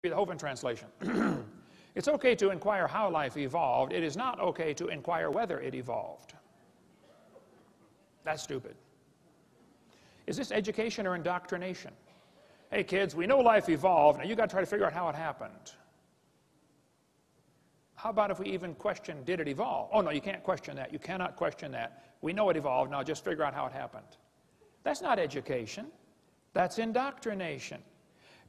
The Hovind translation. It's okay to inquire how life evolved. It is not okay to inquire whether it evolved. That's stupid. Is this education or indoctrination? Hey kids, we know life evolved. Now you got to try to figure out how it happened. How about if we even question, did it evolve? Oh no, you can't question that. You cannot question that. We know it evolved. Now just figure out how it happened. That's not education. That's indoctrination.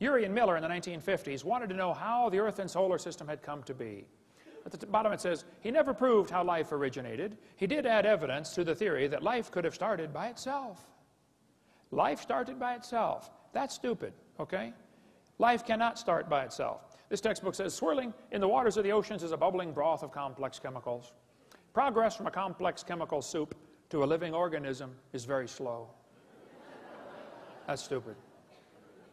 Urey and Miller in the 1950s wanted to know how the Earth and solar system had come to be. At the bottom it says, he never proved how life originated. He did add evidence to the theory that life could have started by itself. Life started by itself. That's stupid, okay? Life cannot start by itself. This textbook says, swirling in the waters of the oceans is a bubbling broth of complex chemicals. Progress from a complex chemical soup to a living organism is very slow. That's stupid.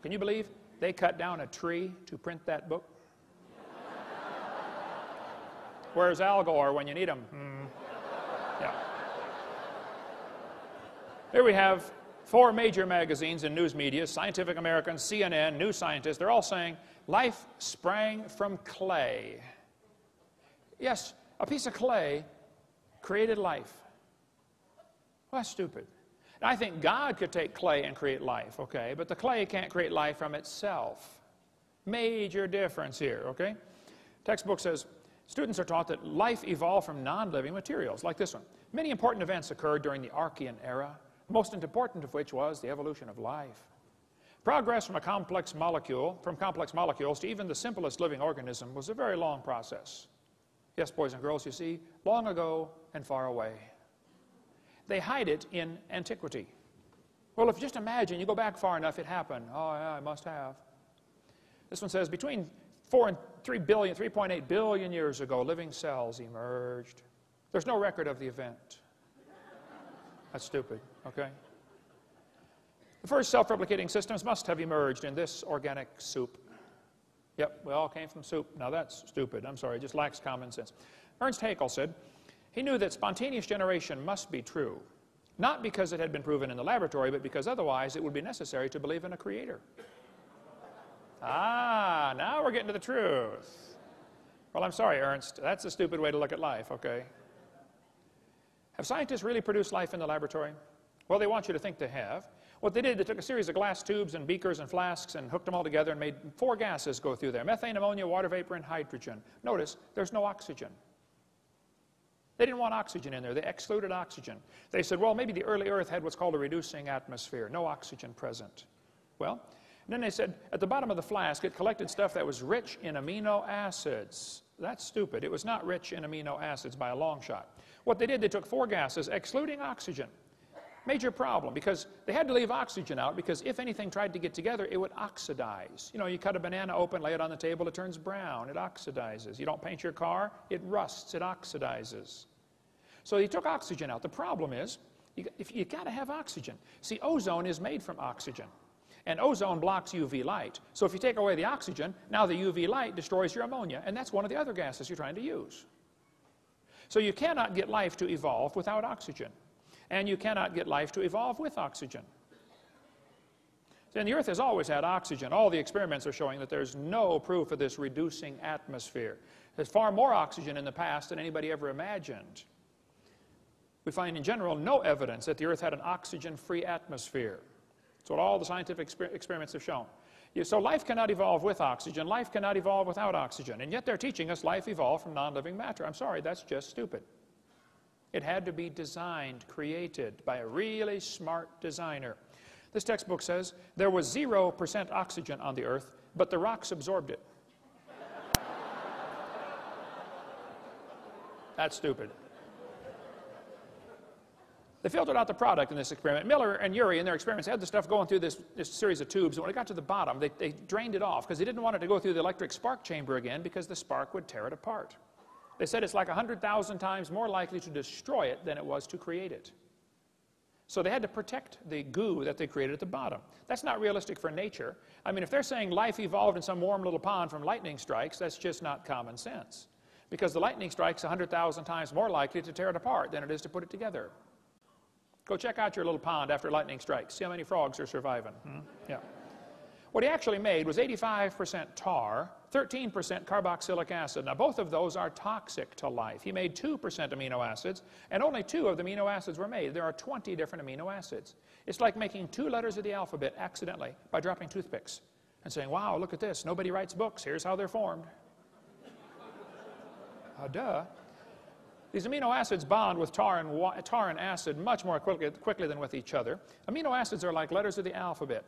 Can you believe they cut down a tree to print that book? Where's Al Gore when you need him? Yeah. Here we have 4 major magazines and news media, Scientific American, CNN, New Scientist. They're all saying life sprang from clay. Yes, a piece of clay created life. Well, that's stupid. I think God could take clay and create life, okay? But the clay can't create life from itself. Major difference here, okay? Textbook says, students are taught that life evolved from non-living materials, like this one. Many important events occurred during the Archean era, most important of which was the evolution of life. Progress from complex molecules to even the simplest living organism was a very long process. Yes, boys and girls, you see, long ago and far away. They hide it in antiquity. Well, if you just imagine, you go back far enough, it happened. Oh, yeah, it must have. This one says, between 4 and 3.8 billion years ago, living cells emerged. There's no record of the event. That's stupid, okay? The first self-replicating systems must have emerged in this organic soup. Yep, we all came from soup. Now that's stupid. I'm sorry, it just lacks common sense. Ernst Haeckel said, he knew that spontaneous generation must be true, not because it had been proven in the laboratory, but because otherwise it would be necessary to believe in a creator. Ah, now we're getting to the truth. Well, I'm sorry, Ernst. That's a stupid way to look at life, okay? Have scientists really produced life in the laboratory? Well, they want you to think they have. What they did, they took a series of glass tubes and beakers and flasks and hooked them all together and made 4 gases go through there: methane, ammonia, water vapor, and hydrogen. Notice, there's no oxygen. They didn't want oxygen in there. They excluded oxygen. They said, well, maybe the early Earth had what's called a reducing atmosphere, no oxygen present. Well, and then they said, at the bottom of the flask, it collected stuff that was rich in amino acids. That's stupid. It was not rich in amino acids by a long shot. What they did, they took 4 gases, excluding oxygen. Major problem, because they had to leave oxygen out, because if anything tried to get together, it would oxidize. You know, you cut a banana open, lay it on the table, it turns brown, it oxidizes. You don't paint your car, it rusts, it oxidizes. So he took oxygen out. The problem is, you got to have oxygen. See, ozone is made from oxygen, and ozone blocks UV light. So if you take away the oxygen, now the UV light destroys your ammonia, and that's one of the other gases you're trying to use. So you cannot get life to evolve without oxygen, and you cannot get life to evolve with oxygen. And the Earth has always had oxygen. All the experiments are showing that there's no proof of this reducing atmosphere. There's far more oxygen in the past than anybody ever imagined. We find in general no evidence that the Earth had an oxygen-free atmosphere. That's what all the scientific experiments have shown. So life cannot evolve with oxygen. Life cannot evolve without oxygen. And yet they're teaching us life evolved from non-living matter. I'm sorry, that's just stupid. It had to be designed, created by a really smart designer. This textbook says there was 0% oxygen on the Earth, but the rocks absorbed it. That's stupid. They filtered out the product in this experiment. Miller and Urey in their experiments had the stuff going through this series of tubes, and when it got to the bottom, they drained it off because they didn't want it to go through the electric spark chamber again because the spark would tear it apart. They said it's like 100,000 times more likely to destroy it than it was to create it. So they had to protect the goo that they created at the bottom. That's not realistic for nature. I mean, if they're saying life evolved in some warm little pond from lightning strikes, that's just not common sense. Because the lightning strike's 100,000 times more likely to tear it apart than it is to put it together. Go check out your little pond after lightning strikes. See how many frogs are surviving. Yeah. What he actually made was 85% tar, 13% carboxylic acid. Now, both of those are toxic to life. He made 2% amino acids, and only 2 of the amino acids were made. There are 20 different amino acids. It's like making 2 letters of the alphabet accidentally by dropping toothpicks and saying, wow, look at this. Nobody writes books. Here's how they're formed. Duh. These amino acids bond with tar and acid much more quickly than with each other. Amino acids are like letters of the alphabet.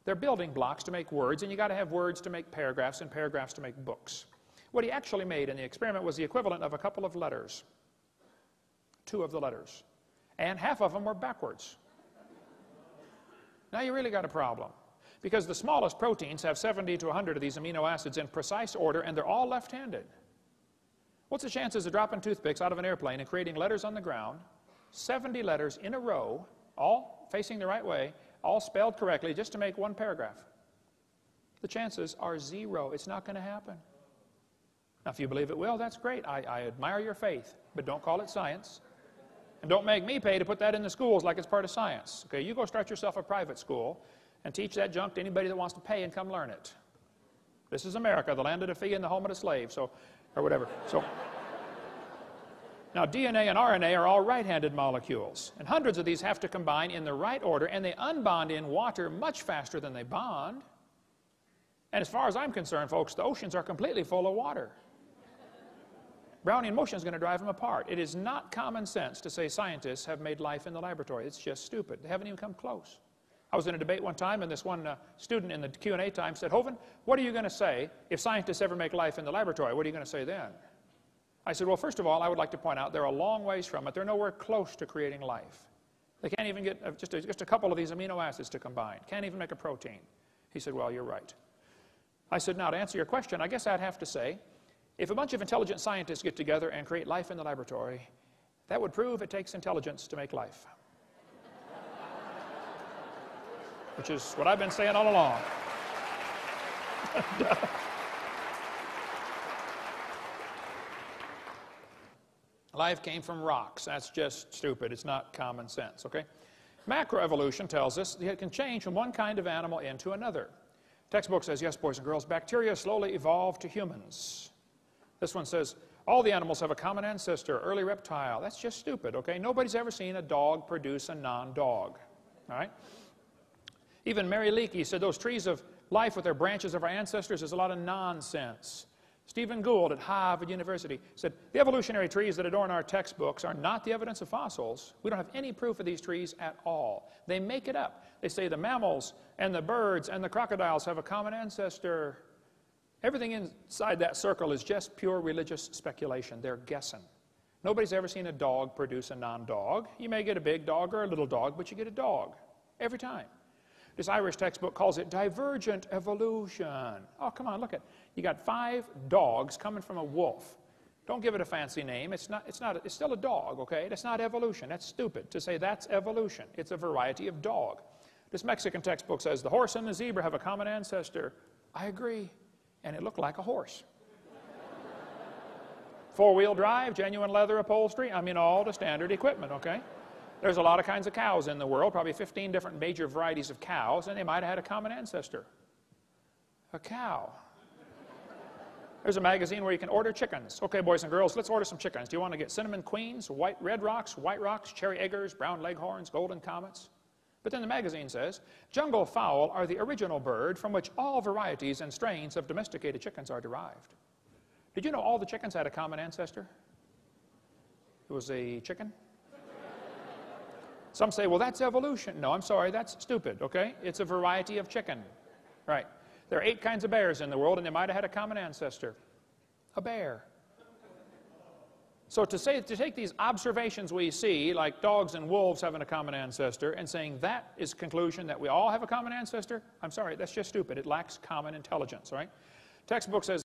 They're building blocks to make words, and you got to have words to make paragraphs and paragraphs to make books. What he actually made in the experiment was the equivalent of a couple of letters. 2 of the letters. And half of them were backwards. Now you really got a problem. Because the smallest proteins have 70 to 100 of these amino acids in precise order, and they're all left-handed. What's the chances of dropping toothpicks out of an airplane and creating letters on the ground, 70 letters in a row, all facing the right way, all spelled correctly, just to make 1 paragraph? The chances are 0. It's not going to happen. Now, if you believe it will, that's great. I admire your faith, but don't call it science. And don't make me pay to put that in the schools like it's part of science. Okay, you go start yourself a private school and teach that junk to anybody that wants to pay and come learn it. This is America, the land of the free and the home of the slave, so, or whatever. So, now, DNA and RNA are all right-handed molecules, and hundreds of these have to combine in the right order, and they unbond in water much faster than they bond. And as far as I'm concerned, folks, the oceans are completely full of water. Brownian motion is going to drive them apart. It is not common sense to say scientists have made life in the laboratory. It's just stupid. They haven't even come close. I was in a debate one time, and this one student in the Q&A time said, Hovind, what are you going to say if scientists ever make life in the laboratory? What are you going to say then? I said, well, first of all, I would like to point out they're a long ways from it. They're nowhere close to creating life. They can't even get just a couple of these amino acids to combine. Can't even make a protein. He said, well, you're right. I said, now, to answer your question, I guess I'd have to say, if a bunch of intelligent scientists get together and create life in the laboratory, that would prove it takes intelligence to make life. Which is what I've been saying all along. Life came from rocks. That's just stupid. It's not common sense, okay? Macroevolution tells us it can change from one kind of animal into another. Textbook says, yes, boys and girls, bacteria slowly evolved to humans. This one says, all the animals have a common ancestor, early reptile. That's just stupid, okay? Nobody's ever seen a dog produce a non-dog, all right? Even Mary Leakey said those trees of life with their branches of our ancestors is a lot of nonsense. Stephen Gould at Harvard University said, the evolutionary trees that adorn our textbooks are not the evidence of fossils. We don't have any proof of these trees at all. They make it up. They say the mammals and the birds and the crocodiles have a common ancestor. Everything inside that circle is just pure religious speculation. They're guessing. Nobody's ever seen a dog produce a non-dog. You may get a big dog or a little dog, but you get a dog every time. This Irish textbook calls it divergent evolution. Oh, come on, look at it. You got 5 dogs coming from a wolf. Don't give it a fancy name. It's still a dog, okay? That's not evolution. That's stupid to say that's evolution. It's a variety of dog. This Mexican textbook says the horse and the zebra have a common ancestor. I agree. And it looked like a horse. 4-wheel drive, genuine leather upholstery. I mean, all the standard equipment, okay? There's a lot of kinds of cows in the world, probably 15 different major varieties of cows, and they might have had a common ancestor. A cow. There's a magazine where you can order chickens. Okay, boys and girls, let's order some chickens. Do you want to get cinnamon queens, red rocks, white rocks, cherry eggers, brown leghorns, golden comets? But then the magazine says, jungle fowl are the original bird from which all varieties and strains of domesticated chickens are derived. Did you know all the chickens had a common ancestor? It was a chicken. Some say, well, that's evolution. No, I'm sorry, that's stupid, okay? It's a variety of chicken. Right. There are 8 kinds of bears in the world, and they might have had a common ancestor. A bear. So to take these observations we see, like dogs and wolves having a common ancestor, and saying that is a conclusion that we all have a common ancestor, I'm sorry, that's just stupid. It lacks common intelligence, right? Textbook says